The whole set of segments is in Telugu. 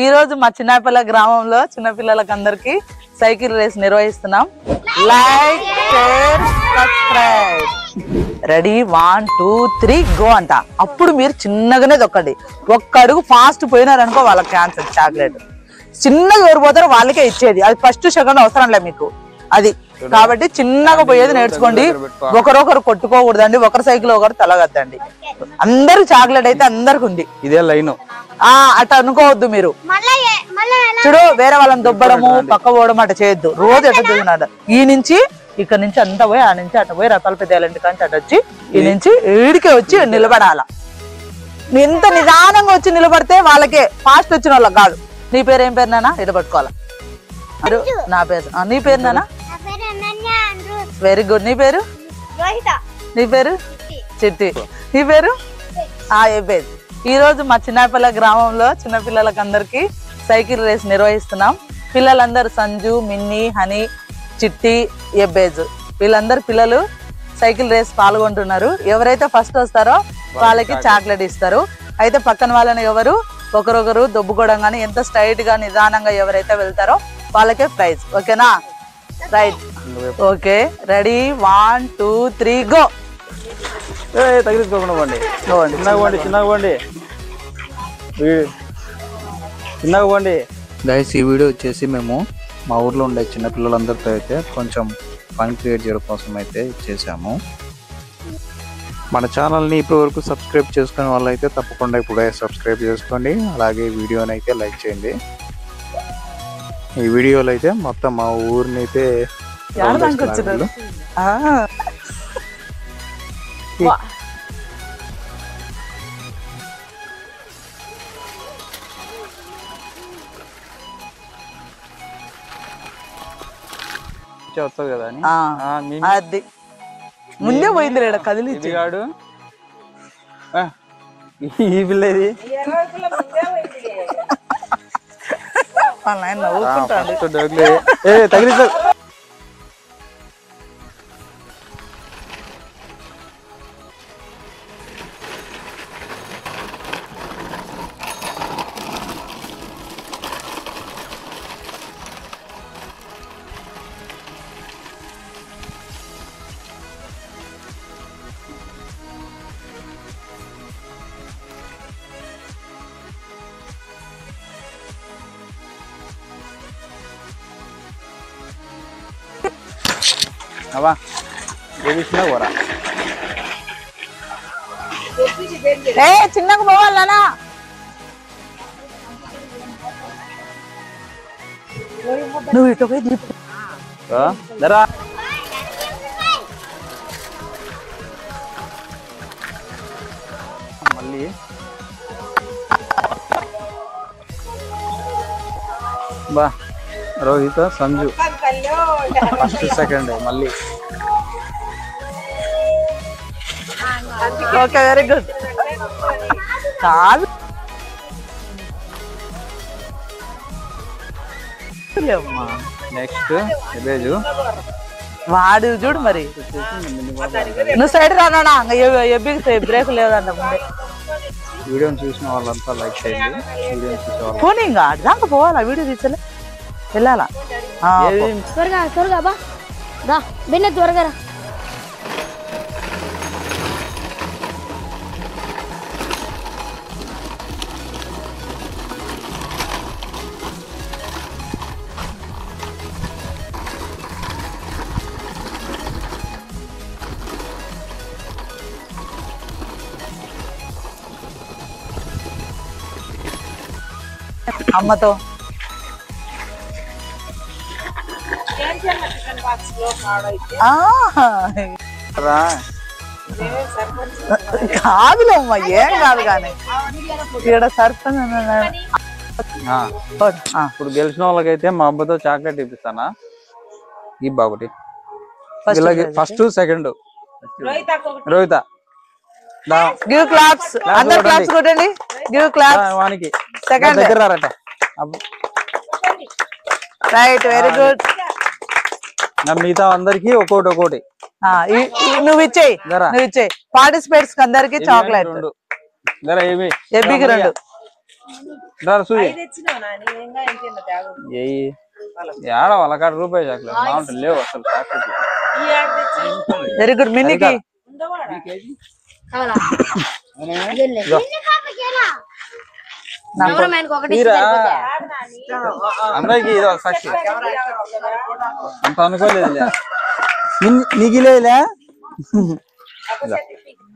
ఈ రోజు మా చిన్నపల్లి గ్రామంలో చిన్నపిల్లలకు అందరికి సైకిల్ రేస్ నిర్వహిస్తున్నాం. Like, share, subscribe. Ready 1 2 3 go అంట. అప్పుడు మీరు చిన్నగానే దొక్కండి. ఒక్క అడుగు ఫాస్ట్ పోయినారనుకో వాళ్ళకి క్యాన్సర్ చాక్లెట్. చిన్నగా ఎవరు పోతారో వాళ్ళకే ఇచ్చేది. అది ఫస్ట్ సెకండ్ అవసరం లే మీకు. అది కాబట్టి చిన్నగా పోయేది నేర్చుకోండి. ఒకరొకరు కొట్టుకోకూడదండి. ఒకరి సైకిల్ ఒకరు తలగద్దండి. అందరు చాక్లెట్ అయితే అందరికి ఉంది. ఇదే లైన్ అట్లా అనుకోవద్దు. మీరు చూడు, వేరే వాళ్ళని దొబ్బడము పక్క పోవడం అట్లా చేయొద్దు. రోజు ఎట్లా తిరిగినాడు ఈ నుంచి ఇక్కడ నుంచి అంతా పోయి ఆ నుంచి అట్ట పోయి రకాల పెద్దలంటి కానీ అటు వచ్చి ఈ నుంచి ఈడికే వచ్చి నిలబడాల. ఎంత నిదానంగా వచ్చి నిలబడితే వాళ్ళకే, ఫాస్ట్ వచ్చిన వాళ్ళకి కాదు. నీ పేరు ఏం పేరు నాన్న? ఇటు పట్టుకోవాలా. నా పేరు, నీ పేరు నాన్న? Very good. నీ పేరు? నీ పేరు? చిట్టి. నీ పేరు? ఏ పేరు? ఈ రోజు మా చిన్నపల్లి గ్రామంలో చిన్నపిల్లలకు అందరికి సైకిల్ రేస్ నిర్వహిస్తున్నాం. పిల్లలందరూ సంజు, మిన్ని, హనీ, చిట్టి, ఎబ్బేజ్ వీళ్ళందరు పిల్లలు సైకిల్ రేస్ పాల్గొంటున్నారు. ఎవరైతే ఫస్ట్ వస్తారో వాళ్ళకి చాక్లెట్ ఇస్తారు. అయితే పక్కన వాళ్ళని ఎవరు ఒకరొకరు దొబ్బుకోవడం కానీ ఎంత స్ట్రైట్ గా నిదానంగా ఎవరైతే వెళ్తారో వాళ్ళకే ప్రైజ్. ఓకేనా? రైట్. Okay, ready 1 2 3 go. తగిలించుకోకుండా పోండి. చిన్నగా పోండి, చిన్నగా పోండి, చిన్నగా పోండి. గైస్, ఈ వీడియో వచ్చేసి మేము మా ఊర్లో ఉండే చిన్నపిల్లలందరితో అయితే కొంచెం ఫన్ క్రియేట్ చేయడం కోసం అయితే చేసాము. మన ఛానల్ని ఇప్పటి వరకు సబ్స్క్రైబ్ చేసుకునే వాళ్ళు అయితే తప్పకుండా ఇప్పుడే సబ్స్క్రైబ్ చేసుకోండి. అలాగే వీడియోని అయితే లైక్ చేయండి. ఈ వీడియోలో అయితే మొత్తం మా ఊరిని అయితే వస్తుంది కదా అని అది ముందే పోయింది లేడ కదిలి గాడు. ఈ పిల్లది తగిలి అవా పోరా. చిన్నగా పోవాలనా? నువ్వు ఇటు పోయి దరా మళ్ళీ బా. రోహిత్, సంజు ఫస్ట్ సెకండ్ మళ్ళీ. Okay, very good. కాదు నెక్స్ట్ ఎబేజు. వాడు చూడు మరి. నువ్వు సైడ్ రానా? బ్రేక్ లేదంట ముందే. వీడియోని చూసిన వాళ్ళంతా లైక్ చేయండి. వీడియోని చూసే వాళ్ళు పోనీ ఇంకా దాకా పోవాలా? వీడియో తీసలే వెళ్ళాలా? త్వరగా త్వరగా బా రా బిన్న త్వరగా రా. అమ్మతో కాదులే అమ్మ, ఏం కాదు. కానీ ఇక్కడ సర్పంచ్ ఇప్పుడు గెలిచిన వాళ్ళకైతే మా అబ్బాయితో చాక్లెట్ ఇప్పిస్తానా? ఈ బాబుటి first second. Rohith give claps. అందరూ క్లాప్స్ కొట్టండి. Give claps. వానికి సెకండ్ దగ్గర రారట. Right, very good. మిగతా అందరికి ఒక్కోటి. నువ్వు ఇచ్చేయి. పార్టిసిపేట్స్ అందరికి చాక్లెట్. ఎబ్బికి 2 చూసి ఏడ వాళ్ళ కాడ రూపాయి చాక్లెట్ బాగుంటుంది లేవు అసలు చాక్లెట్. వెరీ గుడ్ మిన్నీకి అందరికి ఇదో సాక్షి అంత అనుకోలేదు నీకు లేదులే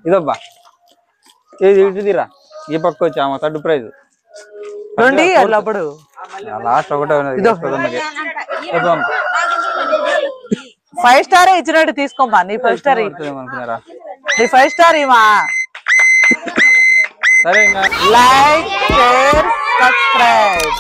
ఇదబ్బా ఇది ఇటుదిరా ఈ పక్క వచ్చామా థర్డ్ ప్రైజ్ రండి అప్పుడు లాస్ట్ ఒకటే ఉన్నది 5 స్టార్ ఇచ్చినట్టు తీసుకోమ్మా నీ 5 స్టార్ అనుకున్నారా నీ 5 స్టార్ ఇమా సరే ఇంకా లైక్ షేర్ సబ్స్క్రైబ్